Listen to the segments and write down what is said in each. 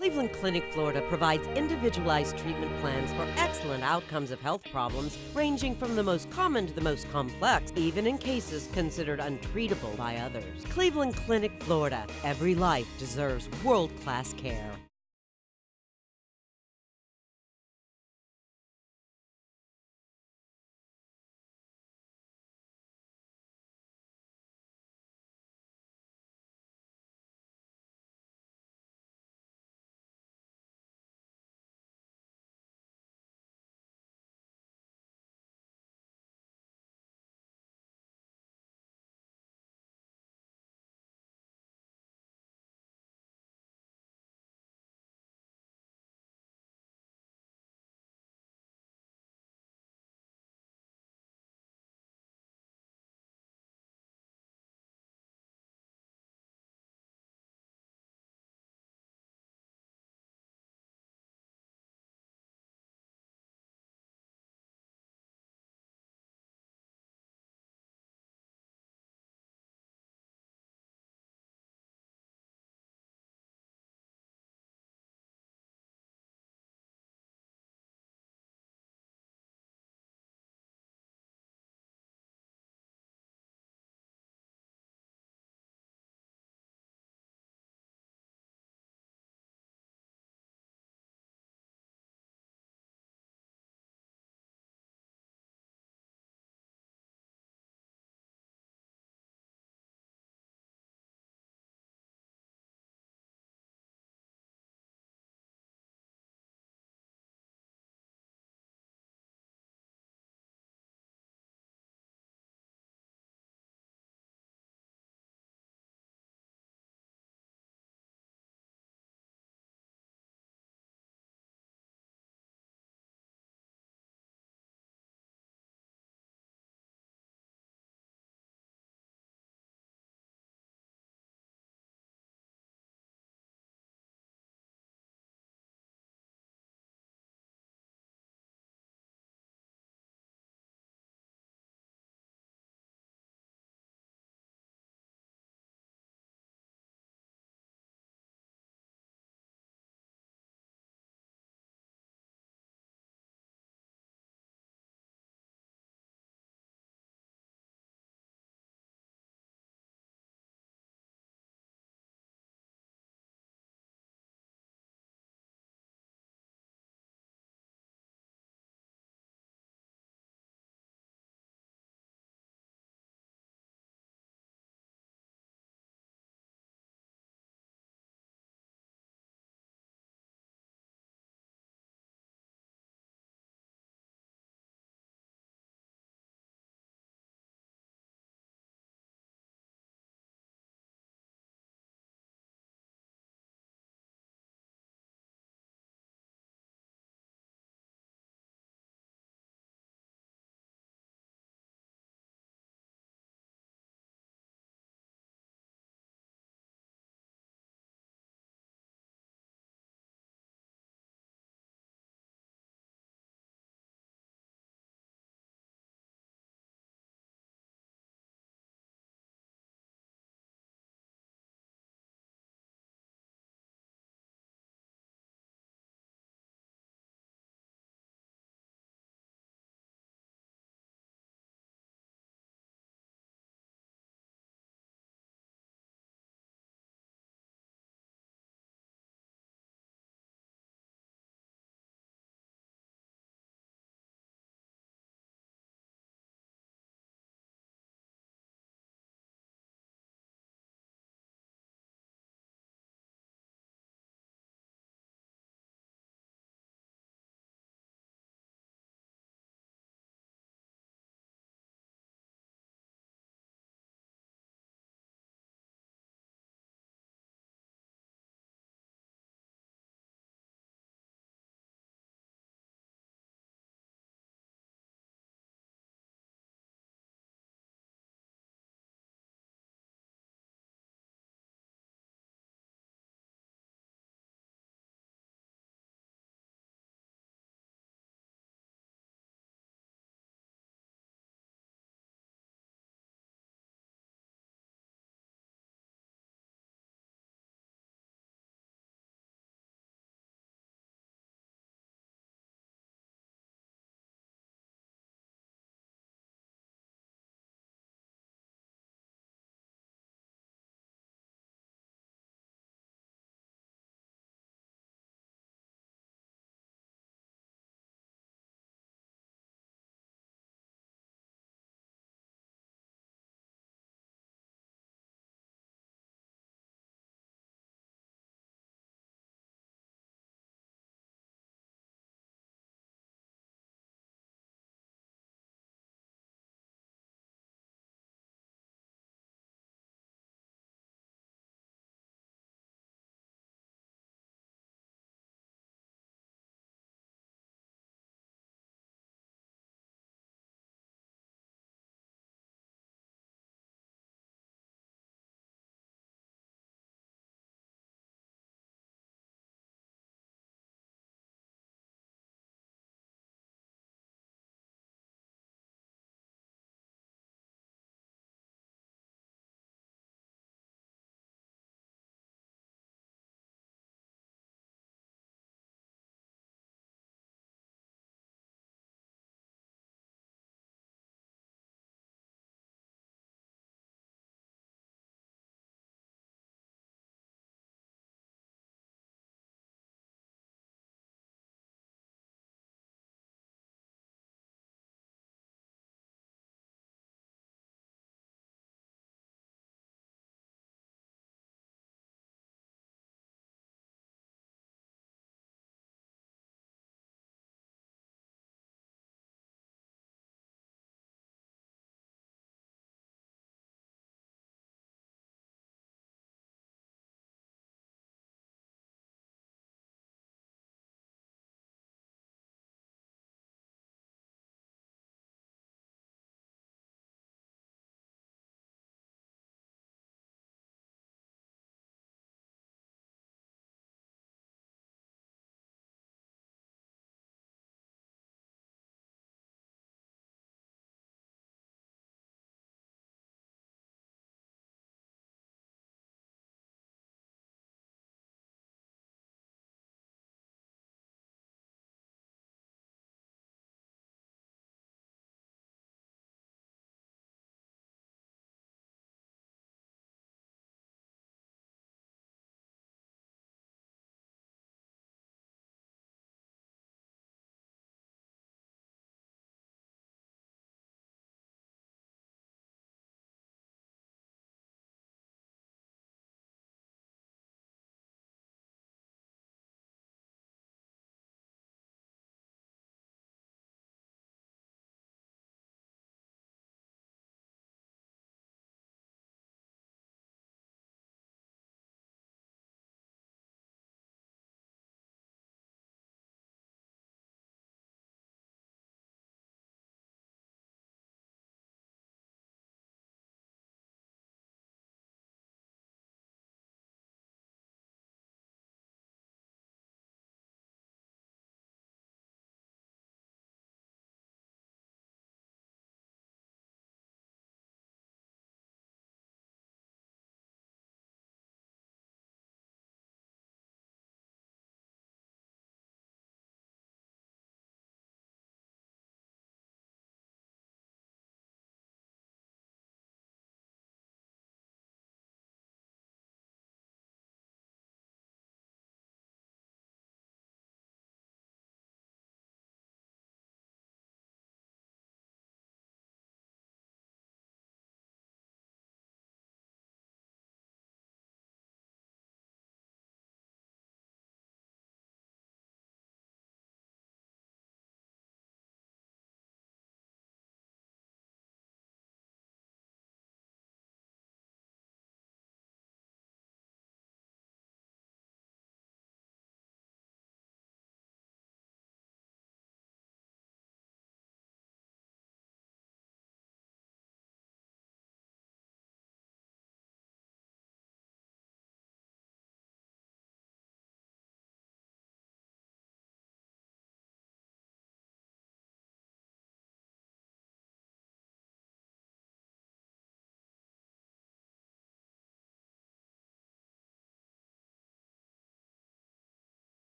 Cleveland Clinic, Florida provides individualized treatment plans for excellent outcomes of health problems ranging from the most common to the most complex, even in cases considered untreatable by others. Cleveland Clinic, Florida. Every life deserves world-class care.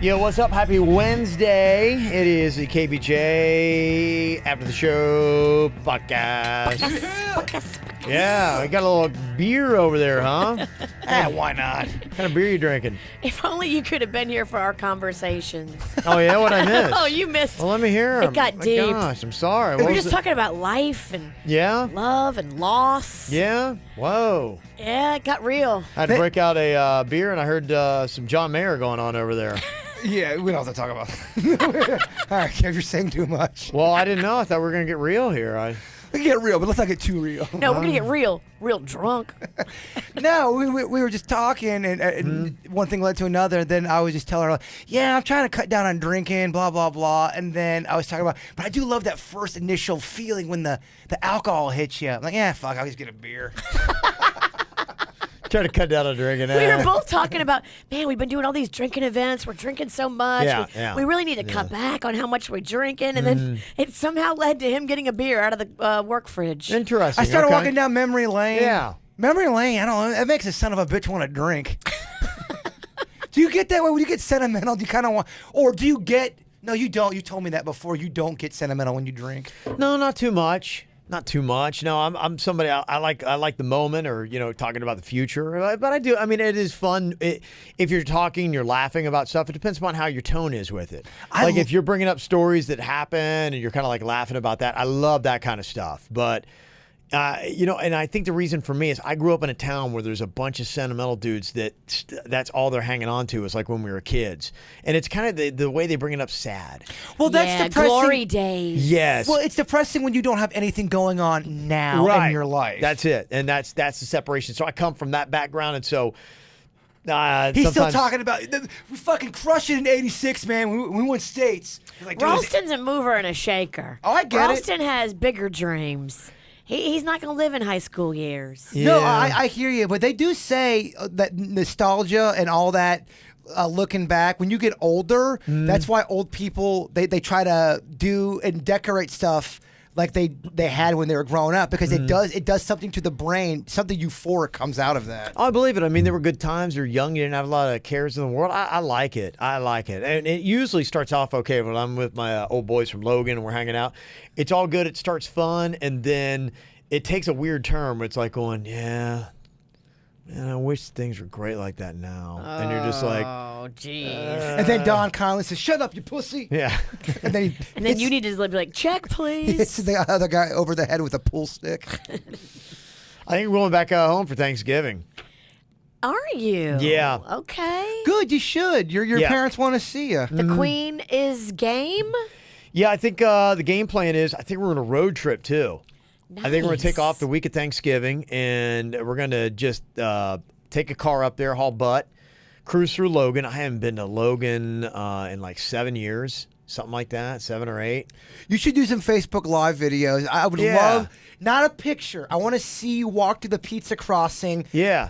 Yo, what's up? Happy Wednesday. It is the KVJ After the Show podcast. Yeah, I got a little beer over there, huh? Why not? What kind of beer you drinking? If only you could have been here for our conversations. Oh, yeah? What'd I miss? Oh, you missed. Well, let me hear 'em. It got deep. Gosh, I'm sorry. We What were was just talking about life and love and loss. Yeah? Whoa. Yeah, it got real. I had to break out a beer, and I heard some John Mayer going on over there. Yeah, we don't have to talk about it. All right, Kev, you're saying too much. Well, I didn't know. I thought we were going to get real here. We can get real, but let's not get too real. No, we're going to get real drunk. No, we were just talking, and one thing led to another. And then I was just telling her, yeah, I'm trying to cut down on drinking, blah, blah, blah. And then I was talking about, but I do love that first initial feeling when the alcohol hits you. I'm like, yeah, fuck, I'll just get a beer. Try to cut down on drinking. We were both talking about, man, we've been doing all these drinking events. We're drinking so much. We really need to cut back on how much we're drinking. And then it somehow led to him getting a beer out of the work fridge. Interesting. I started walking down memory lane. Yeah. Memory lane, I don't know, that makes a son of a bitch want to drink. Do you get that way? When you get sentimental, do you kind of want, or do you get, no, you don't. You told me that before. You don't get sentimental when you drink. No, not too much. Not too much. No, I'm somebody I like the moment, or talking about the future. But I do. I mean, it is fun if you're talking, you're laughing about stuff. It depends upon how your tone is with it. Like if you're bringing up stories that happen and you're kind of like laughing about that. I love that kind of stuff. But and I think the reason for me is I grew up in a town where there's a bunch of sentimental dudes that's all they're hanging on to is like when we were kids. And it's kind of the way they bring it up sad. Well, that's depressing. Glory days. Yes. Well, it's depressing when you don't have anything going on now in your life. That's it. And that's the separation. So I come from that background, and so he's still talking about we fucking crushed it in '86, man. We won states. Like, Ralston's a mover and a shaker. Oh, I get it. Ralston has bigger dreams. He's not going to live in high school years. Yeah. No, I hear you, but they do say that nostalgia and all that, looking back, when you get older, that's why old people, they try to do and decorate stuff like they had when they were growing up, because it does something to the brain, something euphoric comes out of that. Oh, I believe it. I mean, there were good times. You're young. You didn't have a lot of cares in the world. I like it. I like it. And it usually starts off okay when I'm with my old boys from Logan and we're hanging out. It's all good. It starts fun. And then it takes a weird turn where it's like going, yeah, man, I wish things were great like that now. And you're just like, oh, jeez. And then Don Conley says, "Shut up, you pussy." Yeah. And then you need to be like, check, please. It's the other guy over the head with a pool stick. I think we're going back home for Thanksgiving. Are you? Yeah. Okay. Good, you should. Your parents want to see you. The queen is game? Yeah, I think the game plan is, I think we're on a road trip too. Nice. I think we're going to take off the week of Thanksgiving, and we're going to just take a car up there, haul butt, cruise through Logan. I haven't been to Logan in like 7 years, something like that, 7 or 8. You should do some Facebook Live videos. I would love, not a picture. I want to see you walk to the pizza crossing. Yeah.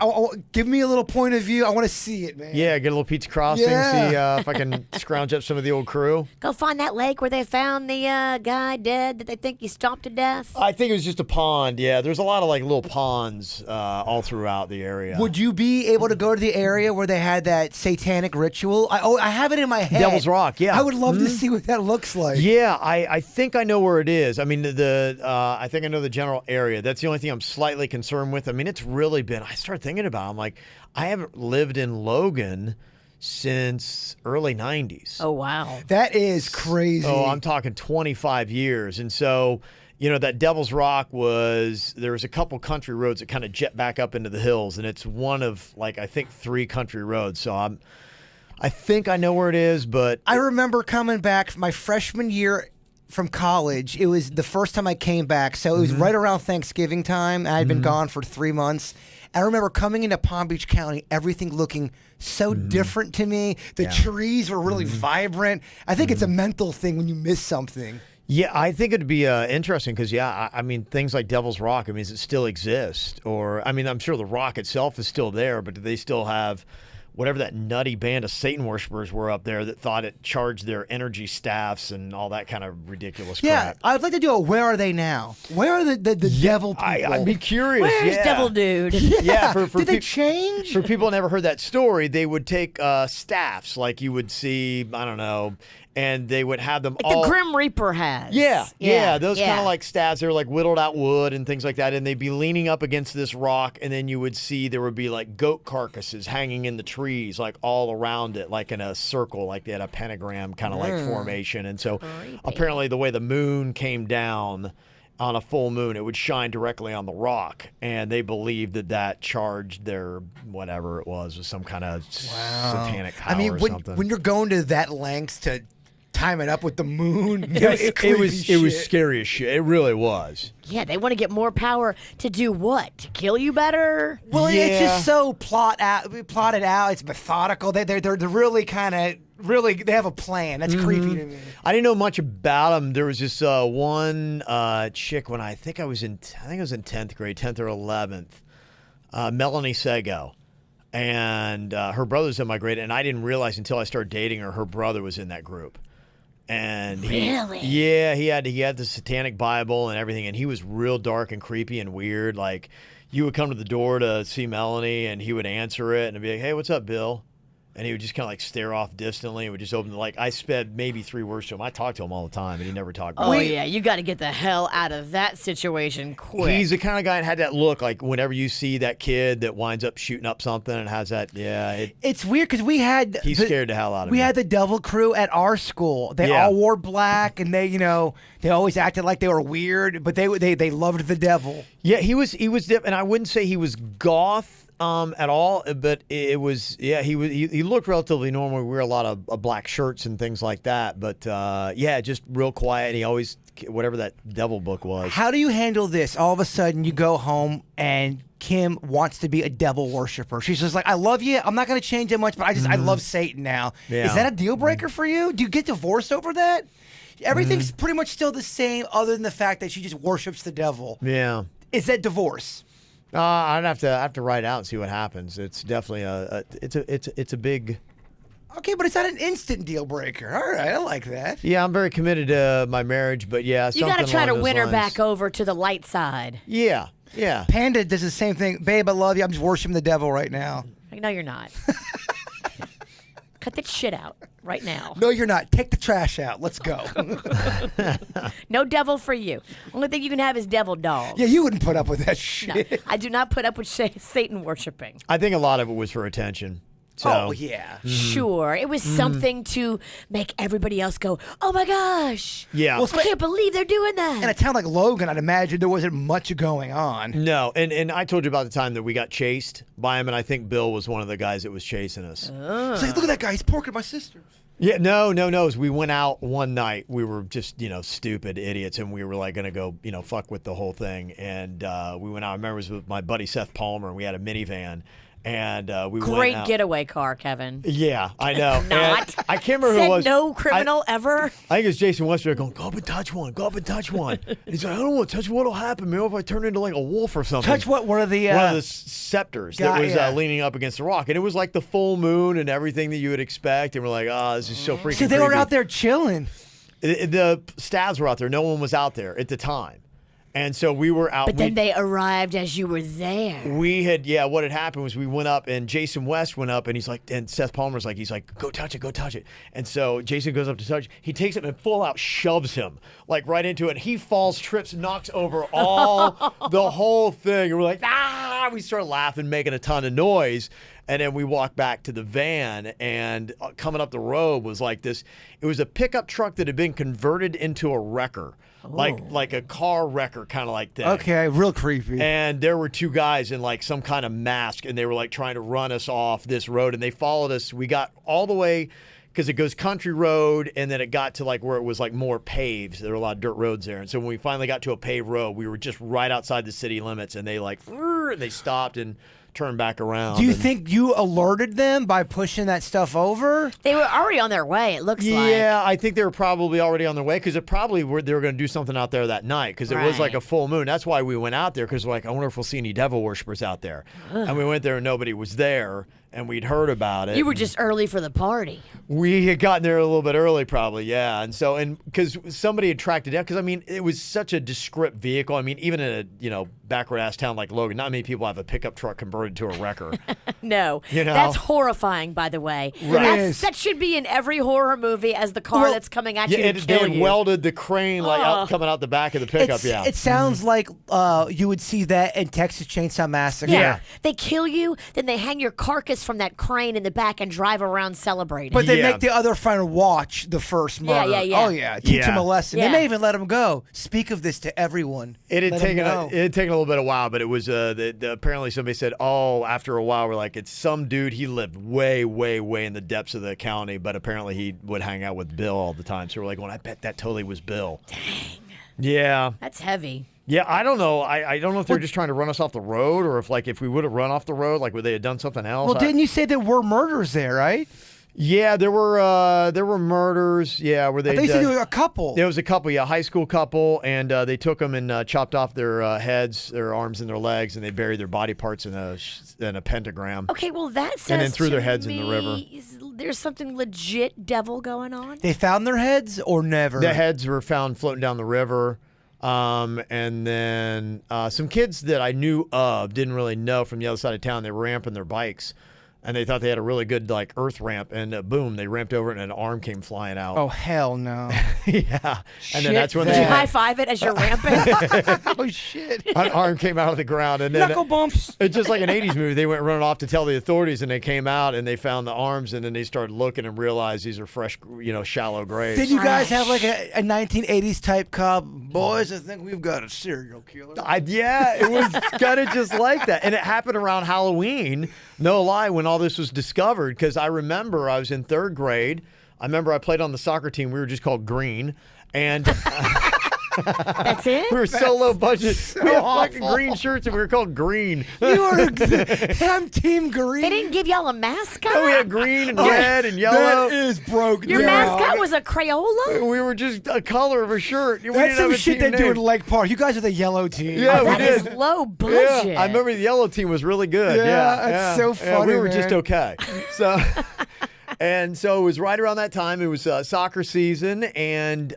Give me a little point of view. I want to see it, man. Yeah, get a little pizza crossing, see if I can scrounge up some of the old crew. Go find that lake where they found the guy dead that they think he stomped to death. I think it was just a pond, yeah. There's a lot of like little ponds all throughout the area. Would you be able to go to the area where they had that satanic ritual? I have it in my head. Devil's Rock, yeah. I would love to see what that looks like. Yeah, I think I know where it is. I mean, I think I know the general area. That's the only thing I'm slightly concerned with. I mean, it's really been, I started thinking about it. I'm like, I haven't lived in Logan since early 90s. Oh, wow. That is crazy. Oh, I'm talking 25 years. And so, that Devil's Rock there was a couple country roads that kind of jet back up into the hills, and it's one of like, I think 3 country roads. So I think I know where it is, but I remember coming back my freshman year from college. It was the first time I came back, so it was right around Thanksgiving time. I had been gone for 3 months. I remember coming into Palm Beach County, everything looking so different to me. The trees were really vibrant. I think it's a mental thing when you miss something. Yeah, I think it'd be interesting because, I mean, things like Devil's Rock, I mean, does it still exist? Or, I mean, I'm sure the rock itself is still there, but do they still have whatever that nutty band of Satan worshipers were up there that thought it charged their energy staffs and all that kind of ridiculous crap. I'd like to do a Where Are They Now? Where are the devil people? I'd be curious. Where's Devil Dude? Yeah, did they change? For people who never heard that story, they would take staffs like you would see, I don't know, and they would have them Like the Grim Reaper has. Yeah, those kind of like staffs. They were like whittled out wood and things like that, and they'd be leaning up against this rock, and then you would see there would be like goat carcasses hanging in the trees, like all around it, like in a circle, like they had a pentagram kind of like formation. And so apparently the way the moon came down on a full moon, it would shine directly on the rock, and they believed that charged their whatever it was with some kind of satanic power or something. When you're going to that lengths to time it up with the moon, it was scary as shit. It really was. Yeah, they want to get more power to do what? To kill you better? Well, it's just so plotted out. It's methodical. They're really kind of. Really, they have a plan. That's creepy to me. I didn't know much about them. There was this one chick when I think I was in 10th grade, 10th or 11th, Melanie Sego, and her brother's in my grade, and I didn't realize until I started dating her brother was in that group. And he had the Satanic Bible and everything, and he was real dark and creepy and weird. Like, you would come to the door to see Melanie, and he would answer it and be like, "Hey, what's up, Bill?" And he would just kind of like stare off distantly and would just open I sped maybe 3 words to him. I talked to him all the time, and he never talked back. Oh, yeah. You got to get the hell out of that situation quick. He's the kind of guy that had that look, like whenever you see that kid that winds up shooting up something and has that, it's weird because he scared the hell out of me. We had the devil crew at our school. They all wore black, and they always acted like they were weird, but they loved the devil. Yeah, he was and I wouldn't say he was goth. At all, but it was he looked relatively normal. We wear a lot of black shirts and things like that, but just real quiet. He always whatever that devil book was. How do you handle this? All of a sudden, you go home and Kim wants to be a devil worshiper. She's just like, "I love you. I'm not going to change that much, but I love Satan now." Yeah. Is that a deal breaker for you? Do you get divorced over that? Everything's pretty much still the same, other than the fact that she just worships the devil. Yeah, is that divorce? I'd have to write out and see what happens. It's definitely it's a big. Okay, but it's not an instant deal breaker. All right, I like that. Yeah, I'm very committed to my marriage, but you got to try to win her back over to the light side. Yeah. Panda does the same thing. Babe, I love you. I'm just worshiping the devil right now. No, you're not. Cut that shit out right now. No, you're not. Take the trash out. Let's go. No devil for you. Only thing you can have is devil dolls. Yeah, you wouldn't put up with that shit. No, I do not put up with Satan worshiping. I think a lot of it was for attention. So. Oh, yeah. Sure. It was something to make everybody else go, "Oh, my gosh. Yeah. Well, I can't believe they're doing that." In a town like Logan, I'd imagine there wasn't much going on. No. And I told you about the time that we got chased by him, and I think Bill was one of the guys that was chasing us. It's like, look at that guy. He's porking my sister. Yeah, no. We went out one night. We were just, stupid idiots, and we were like going to go, fuck with the whole thing. And we went out. I remember it was with my buddy Seth Palmer, and we had a minivan. And we went out. Great getaway car, Kevin. Yeah, I know. Not. I can't remember who it was. No criminal ever. I think it was Jason Westbrook going, "Go up and touch one. Go up and touch one." And he's like, "I don't want to touch one. What'll happen, man? If I turn into like a wolf or something?" Touch what? One of the scepters that was leaning up against the rock, and it was like the full moon and everything that you would expect. And we're like, "Oh, this is so freaking." So they were out there chilling. The staffs were out there. No one was out there at the time. And so we were out. But then they arrived as you were there. What had happened was we went up, and Jason West went up, and he's like, and Seth Palmer's like, he's like, go touch it. And so Jason goes up to touch. He takes it and full out shoves him like right into it. He falls, trips, knocks over the whole thing. And we're like, ah! We start laughing, making a ton of noise. And then we walked back to the van, and coming up the road was like this. It was a pickup truck that had been converted into a wrecker. Like a car wrecker kind of like that. Okay, real creepy. And there were 2 guys in like some kind of mask, and they were like trying to run us off this road, and they followed us. We got all the way, because it goes country road, and then it got to like where it was like more paved. There were a lot of dirt roads there. And so when we finally got to a paved road, we were just right outside the city limits, and they stopped and turn back around. Do you think you alerted them by pushing that stuff over? They were already on their way, it looks like. Yeah, I think they were probably already on their way because they were going to do something out there that night because it was like a full moon. That's why we went out there because like, I wonder if we'll see any devil worshippers out there. And we went there and nobody was there. And we'd heard about it. You were just early for the party. We had gotten there a little bit early, probably, yeah. And so, because somebody had tracked it down, because I mean, it was such a descript vehicle. I mean, even in a backward ass town like Logan, not many people have a pickup truck converted to a wrecker. No, that's horrifying. By the way, Right. that should be in every horror movie as the car that's coming at you to they kill had you. welded the crane coming out the back of the pickup. It sounds like you would see that in Texas Chainsaw Massacre. Yeah. They kill you, then they hang your carcass from that crane in the back and drive around celebrating. But they make the other friend watch the first murder. Yeah. Oh yeah, teach him a lesson. Yeah. They may even let him go. Speak of this to everyone. It had Let taken him know. it had taken a little bit of while, but it was apparently somebody said, after a while, we're like, it's some dude. He lived way, way, way in the depths of the county, but apparently he would hang out with Bill all the time. So we're like, I bet that totally was Bill. Dang. Yeah. That's heavy. Yeah, I don't know. I don't know if they're just trying to run us off the road, or if we would have run off the road, would they have done something else? Well, didn't you say there were murders there, right? Yeah, there were murders. Yeah, where they. I think you said there were a couple. There was a couple, high school couple, and they took them and chopped off their heads, their arms, and their legs, and they buried their body parts in a pentagram. Okay, well that says and then threw to their heads in the river. There's something legit devil going on. They found their heads or never? The heads were found floating down the river. And then some kids that I knew of didn't really know from the other side of town. They were ramping their bikes, and they thought they had a really good earth ramp, and boom, they ramped over it, and an arm came flying out. Oh hell no! Yeah, and then that's when Did you high five it as you're ramping? Oh shit! an arm came out of the ground, and then Knuckle bumps. it's just like an '80s movie. They went running off to tell the authorities, and they came out and they found the arms, and then they started looking and realized these are fresh, shallow graves. Did you guys have like a 1980s type cop? Boys, I think we've got a serial killer. Yeah, it was kind of just like that. And it happened around Halloween, no lie, when all this was discovered. Because I remember I was in 3rd grade. I remember I played on the soccer team. We were just called Green. And That's it? we were so low budget. so we had awful. fucking green shirts and we were called Green. I'm Team Green. They didn't give y'all a mascot? We had green and red and yellow. That is broke. Your down. mascot was a Crayola? We were just a color of a shirt. We That's didn't have some a shit team they do name. in Lake Park. You guys are the yellow team. Yeah, we That is did. low budget. Yeah, I remember the yellow team was really good. Yeah, Yeah, that's so Yeah, we funny, were just man. okay. So, and so it was right around that time. It was soccer season and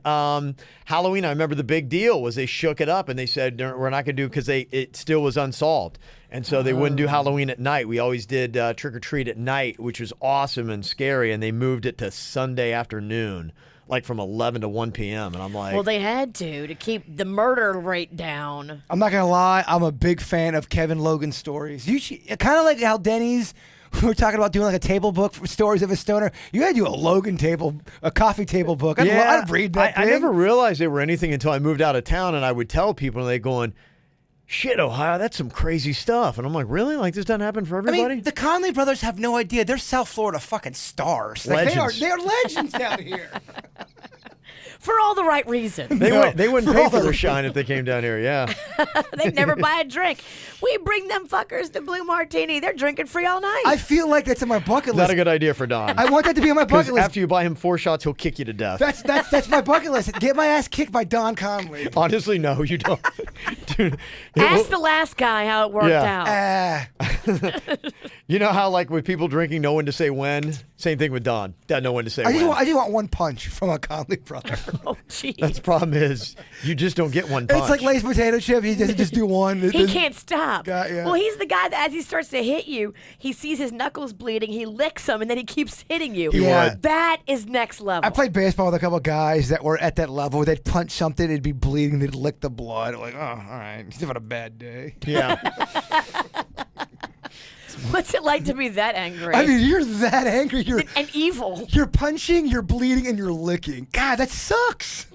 Halloween. I remember the big deal was they shook it up and they said we're not going to do because it still was unsolved. And so they wouldn't do Halloween at night. We always did trick or treat at night, which was awesome and scary. And they moved it to Sunday afternoon, like from 11 to 1 p.m. And I'm like, Well, they had to keep the murder rate down. I'm not gonna lie. I'm a big fan of Kevin Logan's stories. You kind of like how Denny's. We were talking about doing like a table book for stories of a stoner. You gotta do a Logan table, a coffee table book. I'd read that. I thing. never realized they were anything until I moved out of town, and I would tell people, and they going, "Shit, Ohio, that's some crazy stuff." And I'm like, "Really? Like this doesn't happen for I everybody?" mean, the Conley brothers have no idea. They're South Florida fucking stars. Like, Legends. they are legends down here. For all the right reasons. they wouldn't for pay all for the their shine if they came down here. Yeah. They'd never buy a drink. We bring them fuckers to Blue Martini. They're drinking free all night. I feel like that's in my bucket Not list. a good idea for Don. I want that to be on my Because bucket list. after you buy him 4 shots, he'll kick you to death. That's my bucket list. Get my ass kicked by Don Conley. Honestly, no, you don't. Dude, Ask the last guy how it worked Yeah. out. you know how like with people drinking, know when to say when? Same thing with Don. Doesn't know when to say I when. just want one punch from a Conley brother. Oh, jeez. That's the problem is you just don't get one punch. It's like Lay's potato chip. He doesn't just do one. He can't stop. Yeah. Well, he's the guy that as he starts to hit you, he sees his knuckles bleeding, he licks them, and then he keeps hitting you. He Yeah. would. That is next level. I played baseball with a couple of guys that were at that level where they'd punch something, it'd be bleeding, they'd lick the blood. I'm like, oh, all right, he's having a bad day. Yeah. What's it like to be that angry? I mean, you're that angry. You're and evil. you're punching, you're bleeding, and you're licking. God, that sucks.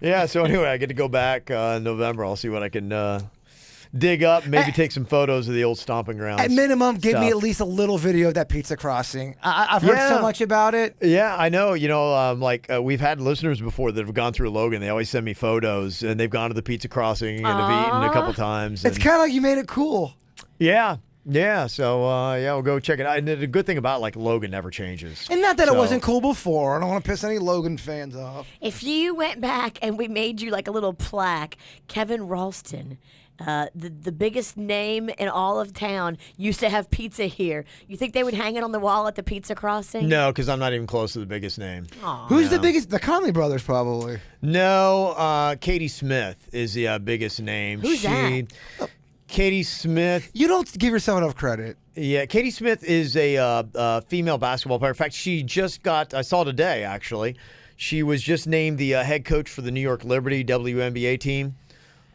Yeah, so anyway, I get to go back in November. I'll see what I can dig up, maybe take some photos of the old stomping grounds. At minimum, give me stuff. at least a little video of that pizza crossing. I've heard so much about it. Yeah, I know. You know, we've had listeners before that have gone through Logan. They always send me photos, and they've gone to the pizza crossing and have eaten a couple times. It's kind of like you made it cool. Yeah. Yeah, so we'll go check it out. And the good thing about Logan never changes. And not that it wasn't cool before. I don't want to piss any Logan fans off. If you went back and we made you like a little plaque, Kevin Ralston, the biggest name in all of town, used to have pizza here. You think they would hang it on the wall at the pizza crossing? No, because I'm not even close to the biggest name. Who's the biggest? The Conley brothers, probably. No, Katie Smith is the biggest name. Who's that? Katie Smith. You don't give yourself enough credit. Yeah, Katie Smith is a female basketball player. In fact, she just got, I saw today actually, she was just named the head coach for the New York Liberty WNBA team.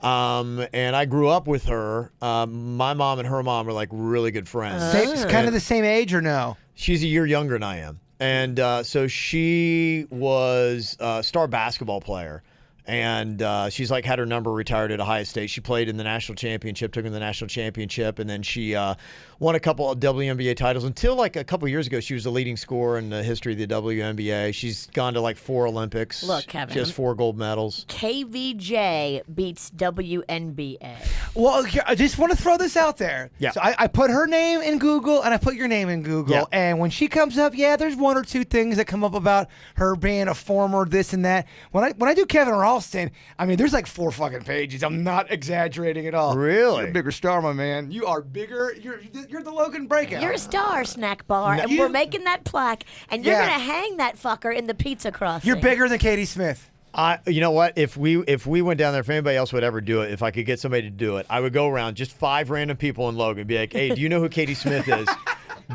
And I grew up with her. My mom and her mom were really good friends. Kind of the same age or no? She's a year younger than I am. And so she was a star basketball player. And she's had her number retired at Ohio State. She played in the national championship, took in the national championship, and then she won a couple of WNBA titles. Until a couple of years ago, she was the leading scorer in the history of the WNBA. She's gone to 4 Olympics. Look, Kevin. She has 4 gold medals. KVJ beats WNBA. Well, I just want to throw this out there. Yeah. So I put her name in Google and I put your name in Google. Yeah. And when she comes up, there's 1 or 2 things that come up about her being a former this and that. When I do Kevin Ralston, I mean, there's 4 fucking pages. I'm not exaggerating at all. Really? You're a bigger star, my man. You are bigger. You're the Logan breakout. You're a star, Snack Bar, and we're making that plaque, and you're gonna hang that fucker in the pizza crossing. You're bigger than Katie Smith. You know what? If we went down there, if anybody else would ever do it, if I could get somebody to do it, I would go around just 5 random people in Logan, be like, "Hey, do you know who Katie Smith is?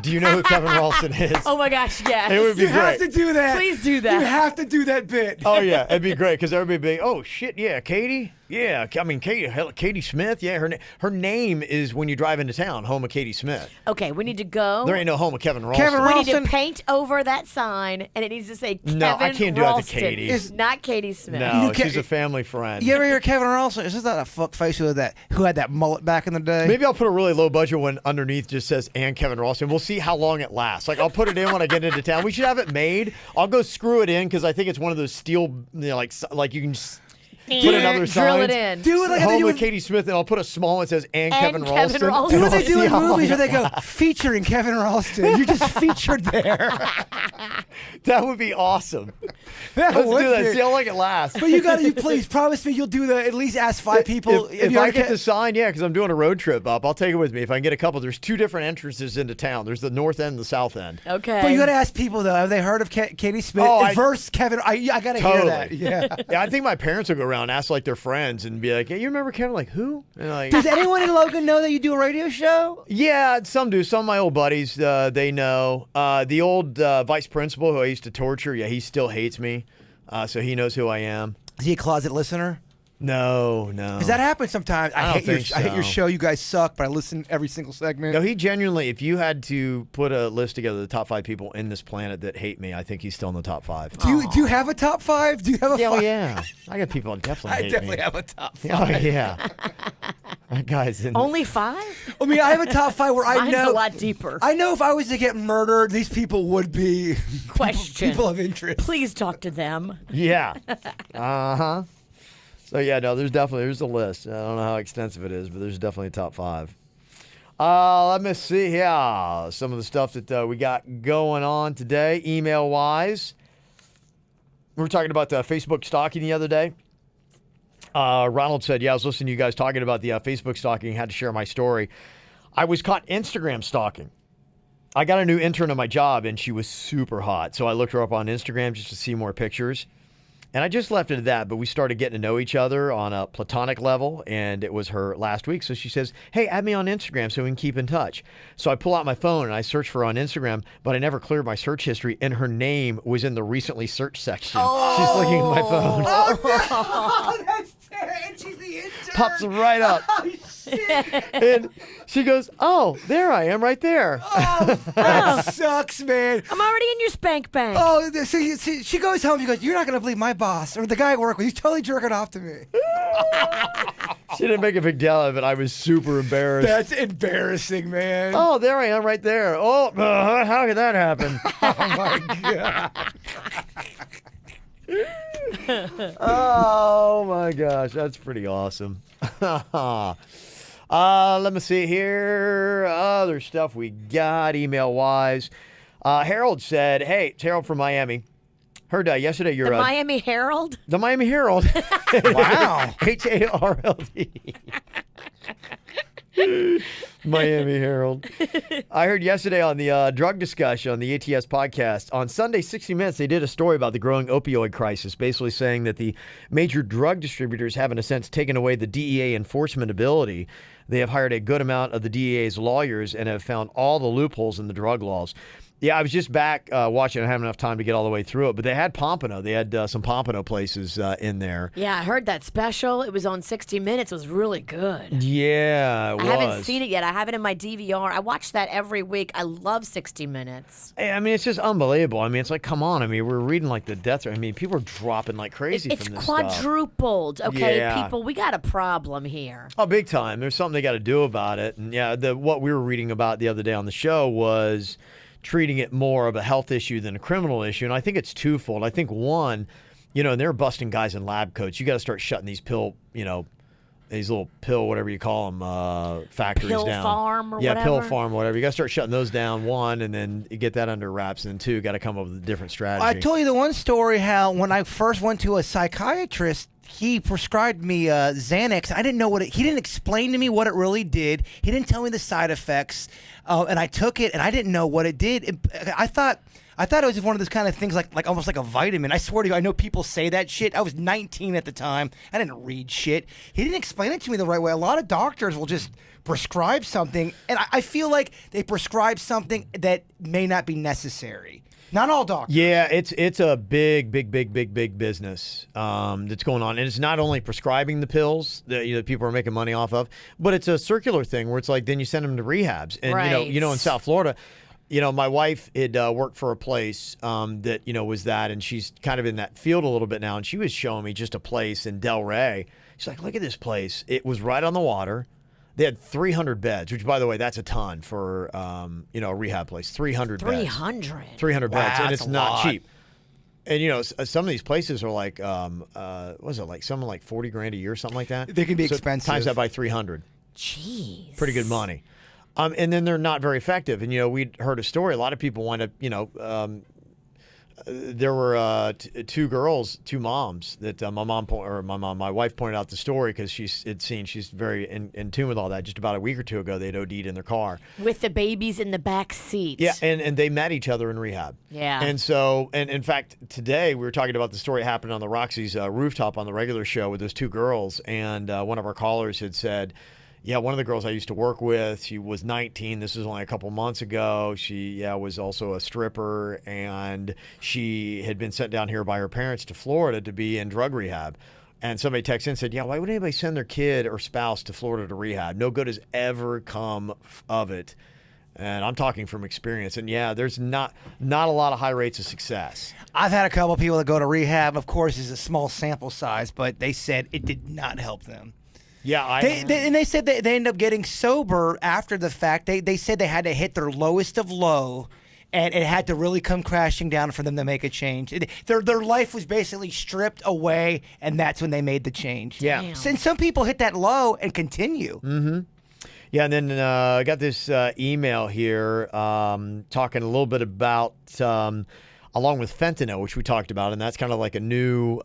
Do you know who Kevin Ralston is?" Oh my gosh, yes. It would be You great. have to do that. Please do that. You have to do that bit. Oh yeah, it'd be great because everybody would be, "Oh shit, yeah, Katie, yeah." I mean, Katie Smith, yeah. Her name is when you drive into town, home of Katie Smith. Okay, we need to go. There ain't no home of Kevin Ralston. Kevin We need to Ralston- paint over that sign, and it needs to say Kevin No, I can't do that to Ralston. Katie. It's not Katie Smith. No, You she's a family friend. You ever hear Kevin Ralston? Is this not a fuck face who had that mullet back in the day? Maybe I'll put a really low budget one underneath just says "and Kevin Ralston." We'll see how long it lasts. I'll put it in when I get into town. We should have it made. I'll go screw it in because I think it's one of those steel, like you can just put another sign. Drill it in. Do it like they Home do with with Katie Smith, and I'll put a small one that says "and And Kevin Kevin Ralston." Ralston. Do what they do in See how movies long where they it go featuring Kevin Ralston. You're just featured there. That would be awesome. That Let's would do that. be. See how long it lasts. But you please promise me you'll do at least ask 5 people. If you I ever get the sign, yeah, because I'm doing a road trip up, I'll take it with me. If I can get a couple, there's 2 different entrances into town. There's the north end and the south end. Okay. But you got to ask people though. Have they heard of Katie Smith versus Kevin? I got to hear that. Yeah. Yeah, I think my parents will go around and ask their friends and be like, "Hey, you remember Kevin?" Like, who? And Does anyone in Logan know that you do a radio show? Yeah, some do. Some of my old buddies, they know. The old vice principal who I used to torture, yeah, he still hates me. So he knows who I am. Is he a closet listener? No. Because that happens sometimes. I hate your show. You guys suck, but I listen every single segment. No, he genuinely, if you had to put a list together of the top 5 people in this planet that hate me, I think he's still in the top 5. Do you have a top 5? Do you have a Oh, 5? yeah. I got people that definitely hate I definitely me. have a top 5. Oh, yeah. That guy's in. Only 5? I mean, I have a top 5 where I Mine's know a lot deeper. I know if I was to get murdered, these people would be Question. people of interest. Please talk to them. Yeah. Uh-huh. So, yeah, no, there's a list. I don't know how extensive it is, but there's definitely a top 5. Let me see here. Some of the stuff that we got going on today, email-wise. We were talking about Facebook stalking the other day. Ronald said, yeah, I was listening to you guys talking about the Facebook stalking. Had to share my story. I was caught Instagram stalking. I got a new intern on my job, and she was super hot. So I looked her up on Instagram just to see more pictures. And I just left it at that, but we started getting to know each other on a platonic level, and it was her last week. So she says, hey, add me on Instagram so we can keep in touch. So I pull out my phone, and I search for her on Instagram, but I never cleared my search history, and her name was in the recently searched section. She's looking at my phone. Oh, no! That's terrible. And she's the intern. Pops right up. Oh, shit. And she goes, oh, there I am right there. Oh, that sucks, man. I'm already in your spank bank. Oh, see, she goes home. She goes, you're not going to believe my boss or the guy I work with. He's totally jerking off to me. She didn't make a big deal of it. I was super embarrassed. That's embarrassing, man. Oh, there I am right there. Oh, how could that happen? Oh, my God. Oh, my gosh. That's pretty awesome. Let me see here. Other stuff we got email-wise. Harold said, hey, it's Harold from Miami. Heard yesterday you're... The Miami Herald? The Miami Herald. Wow. Harld. Miami Herald. I heard yesterday on the drug discussion on the ATS podcast, on Sunday 60 Minutes, they did a story about the growing opioid crisis, basically saying that the major drug distributors have, in a sense, taken away the DEA enforcement ability. They have hired a good amount of the DEA's lawyers and have found all the loopholes in the drug laws. Yeah, I was just back watching. I didn't have enough time to get all the way through it, but they had Pompano. They had some Pompano places in there. Yeah, I heard that special. It was on 60 Minutes. It was really good. Yeah, it was. I haven't seen it yet. I have it in my DVR. I watch that every week. I love 60 Minutes. I mean, it's just unbelievable. I mean, it's like, come on. I mean, we're reading like the death rate. I mean, people are dropping like crazy It's from this quadrupled. stuff. Okay, Yeah. people, we got a problem here. Oh, big time. There's something they got to do about it. And yeah, what we were reading about the other day on the show was treating it more of a health issue than a criminal issue. And I think it's twofold. I think one, and they're busting guys in lab coats. You got to start shutting these these little pill, whatever you call them, factories Pill down. farm or yeah, whatever? pill farm, whatever. You got to start shutting those down, one, and then you get that under wraps. And then two, got to come up with a different strategy. I told you the one story how when I first went to a psychiatrist, he prescribed me Xanax. I didn't know he didn't explain to me what it really did. He didn't tell me the side effects. And I took it, and I didn't know what it did. I thought it was just one of those kind of things like almost like a vitamin. I swear to you, I know people say that shit. I was 19 at the time. I didn't read shit. He didn't explain it to me the right way. A lot of doctors will just prescribe something, and I feel like they prescribe something that may not be necessary. Not all doctors. Yeah, it's a big business that's going on, and it's not only prescribing the pills that people are making money off of, but it's a circular thing where it's like then you send them to rehabs, and Right. in South Florida, my wife had worked for a place that was that, and she's kind of in that field a little bit now, and she was showing me just a place in Delray. She's like, look at this place. It was right on the water. They had 300 beds, which, by the way, that's a ton for a rehab place. 300 beds. 300 beds, and that's it's a not lot. cheap. And some of these places are like, what was it, like something like $40,000 a year, something like that. They can be So expensive. Times that by 300, Jeez. pretty good money. And then they're not very effective. And we'd heard a story. A lot of people wind up, there were two moms that my wife pointed out the story because she's very in tune with all that. Just about a week or two ago, they'd OD'd in their car With the babies in the back seat. Yeah, and they met each other in rehab. Yeah. And so, and in fact, today we were talking about the story happened on the Roxy's rooftop on the regular show with those two girls, and one of our callers had said, yeah, one of the girls I used to work with, she was 19. This was only a couple months ago. She was also a stripper, and she had been sent down here by her parents to Florida to be in drug rehab. And somebody texted in and said, yeah, why would anybody send their kid or spouse to Florida to rehab? No good has ever come of it. And I'm talking from experience. And yeah, there's not a lot of high rates of success. I've had a couple of people that go to rehab. Of course, it's a small sample size, but they said it did not help them. Yeah, they said they end up getting sober after the fact. They said they had to hit their lowest of low, and it had to really come crashing down for them to make a change. Their life was basically stripped away, and that's when they made the change. Yeah. Damn. And some people hit that low and continue. Mm-hmm. Yeah, and then I got this email here talking a little bit about, along with fentanyl, which we talked about, and that's kind of like a new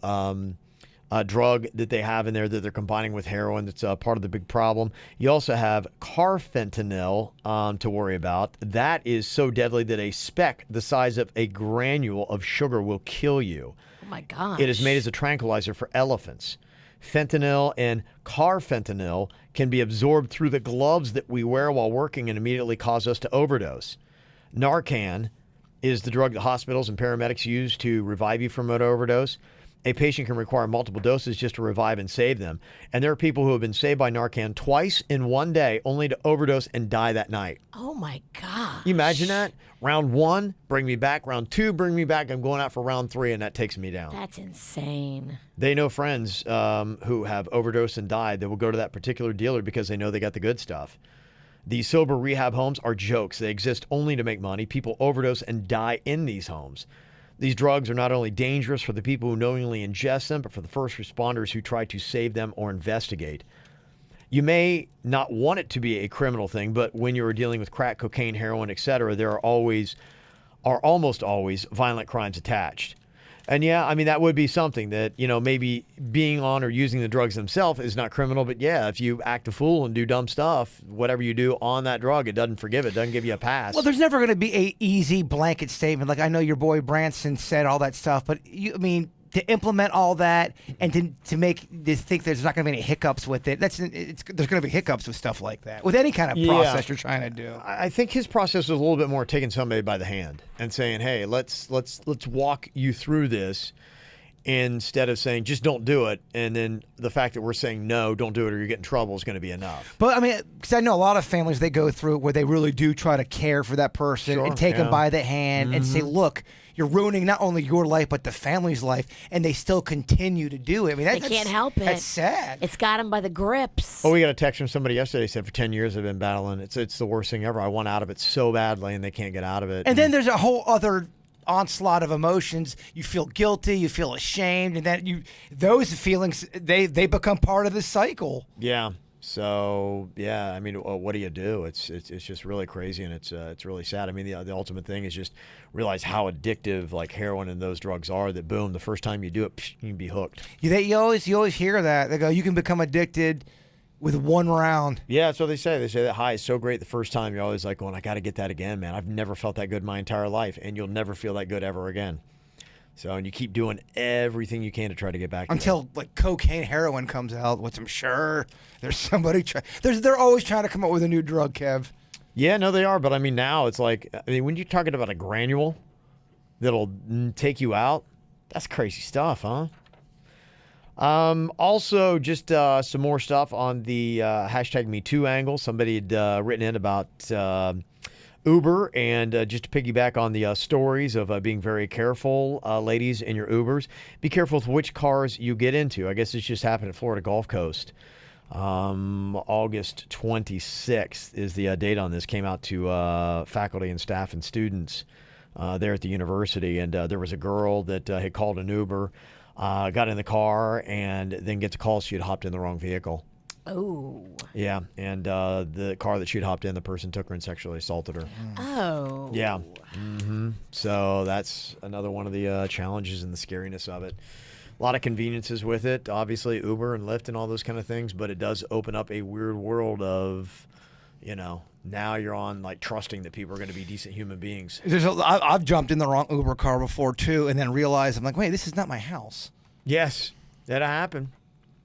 drug that they have in there that they're combining with heroin. That's part of the big problem. You also have carfentanil to worry about. That is so deadly that a speck the size of a granule of sugar will kill you. Oh, my gosh. It is made as a tranquilizer for elephants. Fentanyl and carfentanil can be absorbed through the gloves that we wear while working and immediately cause us to overdose. Narcan is the drug that hospitals and paramedics use to revive you from an overdose. A patient can require multiple doses just to revive and save them. And there are people who have been saved by Narcan twice in one day, only to overdose and die that night. Oh my God. You imagine that? Round 1, bring me back. Round 2, bring me back. I'm going out for round 3, and that takes me down. That's insane. They know friends who have overdosed and died that will go to that particular dealer because they know they got the good stuff. These sober rehab homes are jokes. They exist only to make money. People overdose and die in these homes. These drugs are not only dangerous for the people who knowingly ingest them, but for the first responders who try to save them or investigate. You may not want it to be a criminal thing, but when you are dealing with crack, cocaine, heroin, etc., there are almost always violent crimes attached. And yeah, I mean, that would be something that, maybe being on or using the drugs themselves is not criminal. But yeah, if you act a fool and do dumb stuff, whatever you do on that drug, it doesn't forgive it, doesn't give you a pass. Well, there's never going to be a easy blanket statement. Like I know your boy Branson said all that stuff, but to implement all that and to make this think there's not going to be any hiccups with it. There's going to be hiccups with stuff like that with any kind of process you're trying to do. I think his process was a little bit more taking somebody by the hand and saying, "Hey, let's walk you through this," instead of saying just don't do it. And then the fact that we're saying no, don't do it, or you get in trouble is going to be enough. But I mean, because I know a lot of families, they go through it where they really do try to care for that person and take them by the hand and say, "Look, you're ruining not only your life, but the family's life," and they still continue to do it. I mean, they can't help it. That's sad. It's got them by the grips. Oh, we got a text from somebody yesterday. Said for 10 years I've been battling. It's the worst thing ever. I want out of it so badly, and they can't get out of it. And then there's a whole other onslaught of emotions. You feel guilty, you feel ashamed, and then those feelings they become part of the cycle. Yeah. So yeah, I mean, what do you do? It's just really crazy, and it's really sad. I mean, the ultimate thing is just realize how addictive like heroin and those drugs are. That boom, the first time you do it, you can be hooked. You always hear that. They go, you can become addicted with one round. Yeah, that's what they say. They say that high is so great the first time. You're always like going, I got to get that again, man. I've never felt that good my entire life, and you'll never feel that good ever again. So, and you keep doing everything you can to try to get back to until that. Like cocaine, heroin comes out, which I'm sure there's somebody they're always trying to come up with a new drug, Kev. Yeah, no, they are. But I mean, now it's like, when you're talking about a granule that'll take you out, that's crazy stuff, huh? Also, just some more stuff on the hashtag #MeToo angle. Somebody had written in about Uber, and just to piggyback on the stories of being very careful, ladies, in your Ubers. Be careful with which cars you get into. I guess this just happened at Florida Gulf Coast. August 26th is the date on this. Came out to faculty and staff and students there at the university, and there was a girl that had called an Uber, got in the car, and then gets a call she had hopped in the wrong vehicle. Oh. Yeah, and the car that she'd hopped in, the person took her and sexually assaulted her. Oh. Yeah. Mm-hmm. So that's another one of the challenges and the scariness of it. A lot of conveniences with it, obviously Uber and Lyft and all those kind of things, but it does open up a weird world of, now you're on like trusting that people are going to be decent human beings. I've jumped in the wrong Uber car before too, and then realized I'm like, wait, this is not my house. Yes, that'll happen.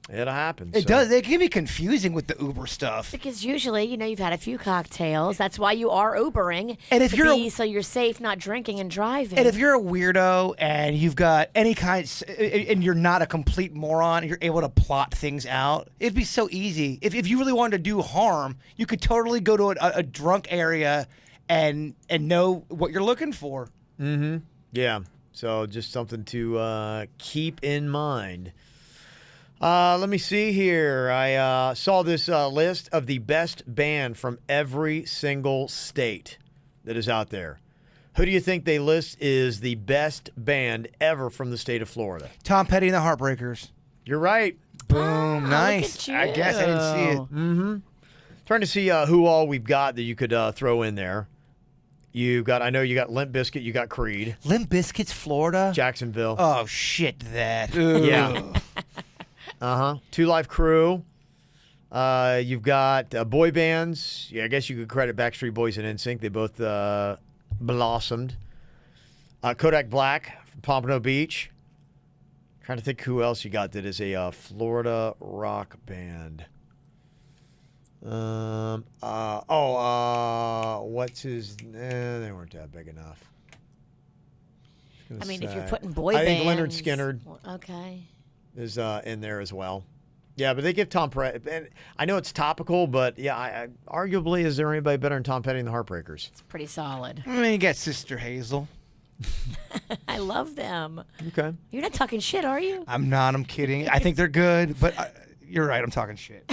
It'll happen. It does. It can be confusing with the Uber stuff. Because usually, you've had a few cocktails. That's why you are Ubering. And if so you're safe, not drinking and driving. And if you're a weirdo and you've got any kind, and you're not a complete moron, you're able to plot things out. It'd be so easy. If you really wanted to do harm, you could totally go to a drunk area and know what you're looking for. Mm-hmm. Yeah. So just something to keep in mind. Let me see here. I saw this list of the best band from every single state that is out there. Who do you think they list is the best band ever from the state of Florida? Tom Petty and the Heartbreakers. You're right. Boom. Nice. I guess I didn't see it. Mm-hmm. Trying to see who all we've got that you could throw in there. I know you got Limp Bizkit, you got Creed. Limp Bizkit's Florida? Jacksonville. Oh, shit, that. Yeah. Two Live Crew. You've got boy bands. Yeah, I guess you could credit Backstreet Boys and NSYNC. They both blossomed. Kodak Black from Pompano Beach. Trying to think who else you got that is a Florida rock band. What's his? They weren't that big enough. I mean, if you're putting boy I bands. think Leonard Skinner Okay. is in there as well. Yeah, but they give Tom Petty. And I know it's topical, but yeah, I arguably, is there anybody better than Tom Petty and the Heartbreakers? It's pretty solid. I mean, you got Sister Hazel. I love them. Okay. You're not talking shit, are you? I'm not. I'm kidding. I think they're good, but you're right. I'm talking shit.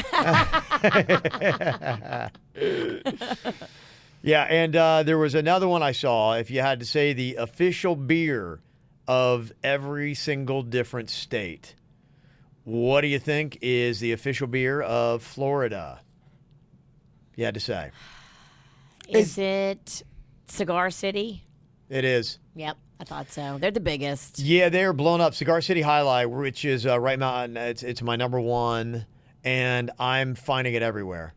Yeah, and there was another one I saw. If you had to say the official beer of every single different state, what do you think is the official beer of Florida? If you had to say. Is it Cigar City? It is. Yep, I thought so. They're the biggest. Yeah, they are blown up. Cigar City High Life, which is right mountain. It's my number one, and I'm finding it everywhere.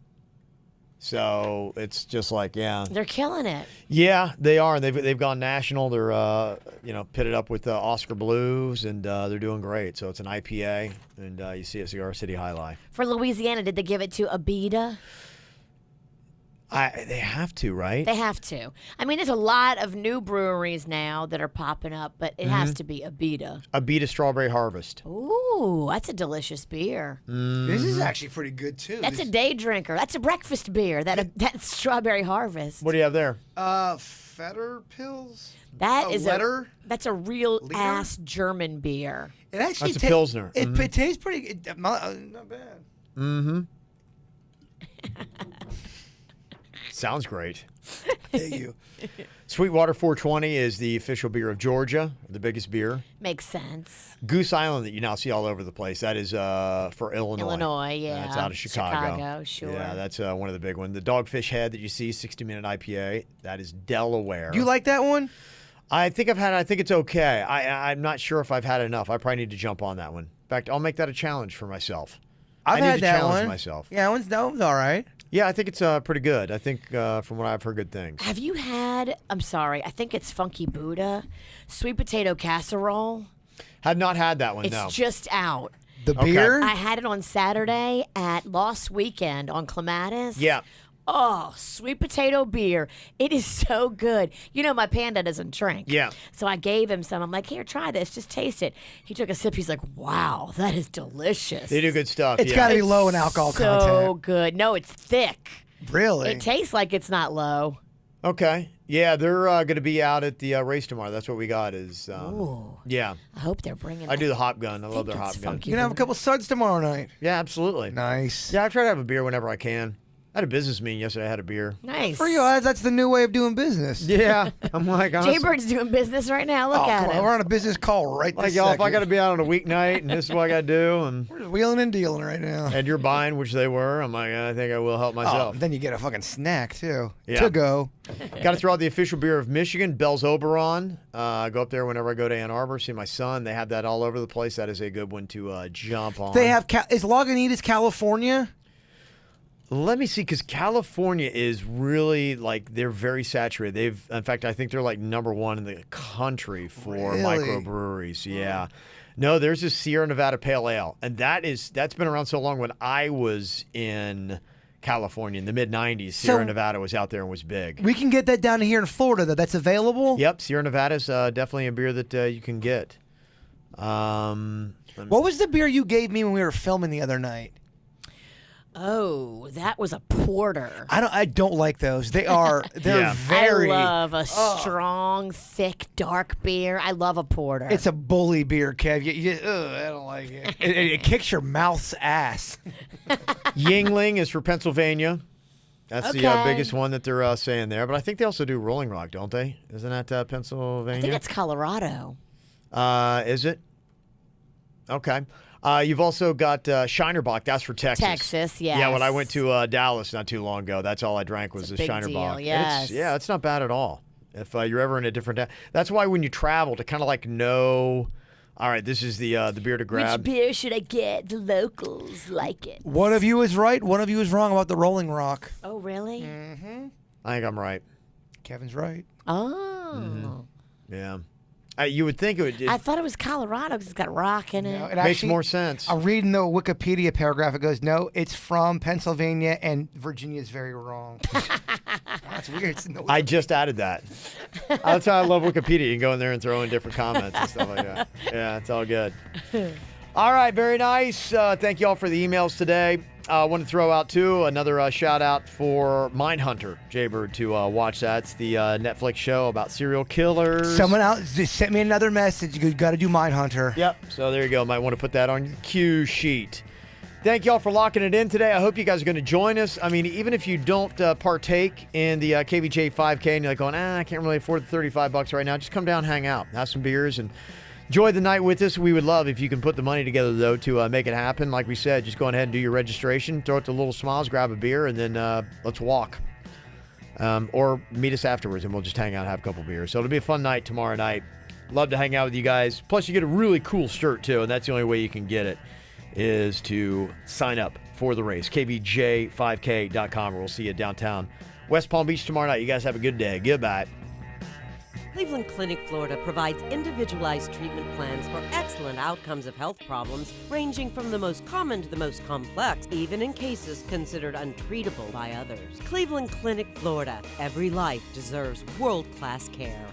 So it's just like, yeah. They're killing it. Yeah, they are. They've gone national. They're pitted up with Oscar Blues, and they're doing great. So it's an IPA, and you see a Cigar City High Life. For Louisiana, did they give it to Abita? They have to, right? They have to. I mean, there's a lot of new breweries now that are popping up, but it has to be Abita. Abita Strawberry Harvest. Ooh, that's a delicious beer. This is actually pretty good too. That's a day drinker. That's a breakfast beer. That Strawberry Harvest. What do you have there? Fetter Pills. That a is letter? That's a real Liter? ass German beer. It actually That's a Pilsner. It tastes pretty. Not bad. Mm-hmm. Sounds great. Thank you. Sweetwater 420 is the official beer of Georgia, the biggest beer. Makes sense. Goose Island that you now see all over the place. That is for Illinois. Illinois, yeah. That's out of Chicago. Chicago, sure. Yeah, that's one of the big ones. The Dogfish Head that you see, 60-minute IPA, that is Delaware. You like that one? I think I've had it. I think it's okay. I'm not sure if I've had enough. I probably need to jump on that one. In fact, I'll make that a challenge for myself. I've I need had to that challenge one. myself. Yeah, that one's all right. Yeah, I think it's pretty good. I think from what I've heard, good things. Have you had, I'm sorry, I think it's Funky Buddha, sweet potato casserole? Have not had that one, It's no. just out. The Okay. beer? I had it on Saturday at Lost Weekend on Clematis. Yeah. Oh, sweet potato beer. It is so good. You know, my panda doesn't drink. Yeah. So I gave him some. I'm like, here, try this. Just taste it. He took a sip. He's like, wow, that is delicious. They do good stuff. It's yeah. got to be low in alcohol so content. good. No, it's thick. Really? It tastes like it's not low. Okay. Yeah, they're going to be out at the race tomorrow. That's what we got is, Ooh. yeah. I hope they're bringing I do the hop gun. I love think their it's hop gun. funky. You can have a couple suds tomorrow night. Yeah, absolutely. Nice. Yeah, I try to have a beer whenever I can. I had a business meeting yesterday. I had a beer. Nice. For you, that's the new way of doing business. Yeah. I'm like, Jay Bird's doing business right now. Look Oh, at come on. him. We're on a business call right like this y'all, if I second. got to be out on a weeknight and this is what I got to do, and We're just wheeling and dealing right now. you're buying, which they were, I'm like, I think I will help Oh, myself. then you get a fucking snack, too. Yeah. To go. Got to throw out the official beer of Michigan, Bell's Oberon. I go up there whenever I go to Ann Arbor, see my son. They have that all over the place. That is a good one to jump on. They have, is Lagunitas, California? Let me see, because California is really like they're very saturated. In fact, I think they're like number one in the country for Really? microbreweries. Yeah, no, there's this Sierra Nevada Pale Ale, and that's been around so long. When I was in California in the mid '90s, Sierra Nevada was out there and was big. We can get that down here in Florida, though. That's available? Yep, Sierra Nevada is definitely a beer that you can get. What was the beer you gave me when we were filming the other night? Oh, that was a porter. I don't like those. They're Yeah. very. I love a strong, thick, dark beer. I love a porter. It's a bully beer, Kev. I don't like it. It kicks your mouth's ass. Yingling is for Pennsylvania. That's the Okay. biggest one that they're saying there. But I think they also do Rolling Rock, don't they? Isn't that Pennsylvania? I think it's Colorado. Is it? Okay. You've also got Shinerbach. That's for Texas. Texas, yes. Yeah, when I went to Dallas not too long ago, that's all I drank was It's a the big Shinerbach. deal, yes. Yeah, it's not bad at all. If you're ever in a different town. That's why when you travel to kind of like know, all right, this is the beer to grab. Which beer should I get? The locals like it. One of you is right. One of you is wrong about the Rolling Rock. Oh, really? I think I'm right. Kevin's right. Oh. Yeah. You would think it I thought it was Colorado because it's got rock in it. No, it makes actually- more sense. I'm reading the Wikipedia paragraph. It goes, no, it's from Pennsylvania, and Virginia is very wrong. That's weird. It's in the I just added that. That's how I love Wikipedia. You can go in there and throw in different comments and stuff like that. Yeah, it's all good. All right, very nice. Thank you all for the emails today. I want to throw out, too, another shout out for Mindhunter, Jaybird, to watch that. It's the Netflix show about serial killers. Someone else just sent me another message. You got to do Mindhunter. Yep. So there you go. Might want to put that on your cue sheet. Thank you all for locking it in today. I hope you guys are going to join us. I mean, even if you don't partake in the KVJ 5K and you're like going, I can't really afford the $35 right now, just come down, hang out, have some beers, and enjoy the night with us. We would love if you can put the money together, though, to make it happen. Like we said, just go ahead and do your registration, throw it to Little Smiles, grab a beer, and then let's walk. Or meet us afterwards, and we'll just hang out and have a couple beers. So it'll be a fun night tomorrow night. Love to hang out with you guys. Plus, you get a really cool shirt, too, and that's the only way you can get it, is to sign up for the race. KVJ5K.com, or we'll see you downtown West Palm Beach tomorrow night. You guys have a good day. Goodbye. Cleveland Clinic, Florida provides individualized treatment plans for excellent outcomes of health problems ranging from the most common to the most complex, even in cases considered untreatable by others. Cleveland Clinic, Florida. Every life deserves world-class care.